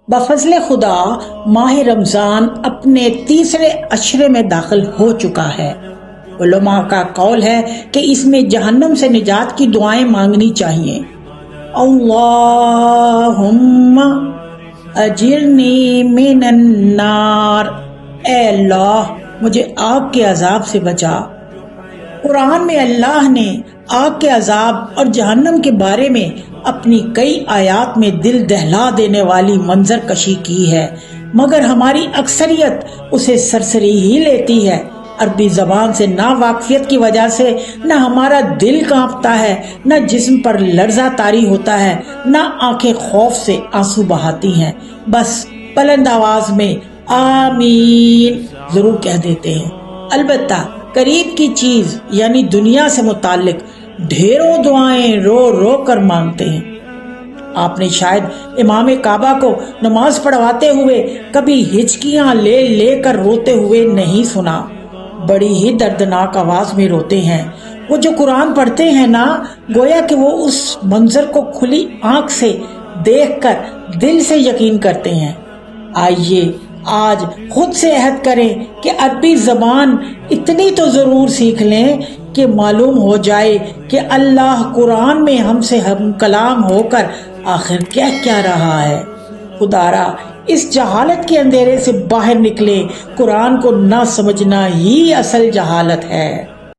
بفضل خدا ماہ رمضان اپنے تیسرے عشرے میں داخل ہو چکا ہے۔ علماء کا قول ہے کہ اس میں جہنم سے نجات کی دعائیں مانگنی چاہیے۔ اللہم اجرنی من النار، اے اللہ مجھے آگ کے عذاب سے بچا۔ قرآن میں اللہ نے آگ کے عذاب اور جہنم کے بارے میں اپنی کئی آیات میں دل دہلا دینے والی منظر کشی کی ہے، مگر ہماری اکثریت اسے سرسری ہی لیتی ہے۔ عربی زبان سے ناواقفیت کی وجہ سے نہ ہمارا دل کانپتا ہے، نہ جسم پر لرزہ طاری ہوتا ہے، نہ آنکھیں خوف سے آنسو بہاتی ہیں، بس بلند آواز میں آمین ضرور کہہ دیتے ہیں۔ البتہ قریب کی چیز یعنی دنیا سے متعلق ڈھیروں دعائیں رو رو کر مانگتے ہیں۔ آپ نے شاید امام کعبہ کو نماز پڑھواتے ہوئے کبھی ہچکیاں لے لے کر روتے ہوئے نہیں سنا، بڑی ہی دردناک آواز میں روتے ہیں۔ وہ جو قرآن پڑھتے ہیں نا، گویا کہ وہ اس منظر کو کھلی آنکھ سے دیکھ کر دل سے یقین کرتے ہیں۔ آئیے آج خود سے عہد کریں کہ عربی زبان اتنی تو ضرور سیکھ لیں کہ معلوم ہو جائے کہ اللہ قرآن میں ہم سے ہم کلام ہو کر آخر کیا رہا ہے۔ خدارا اس جہالت کے اندھیرے سے باہر نکلے، قرآن کو نہ سمجھنا ہی اصل جہالت ہے۔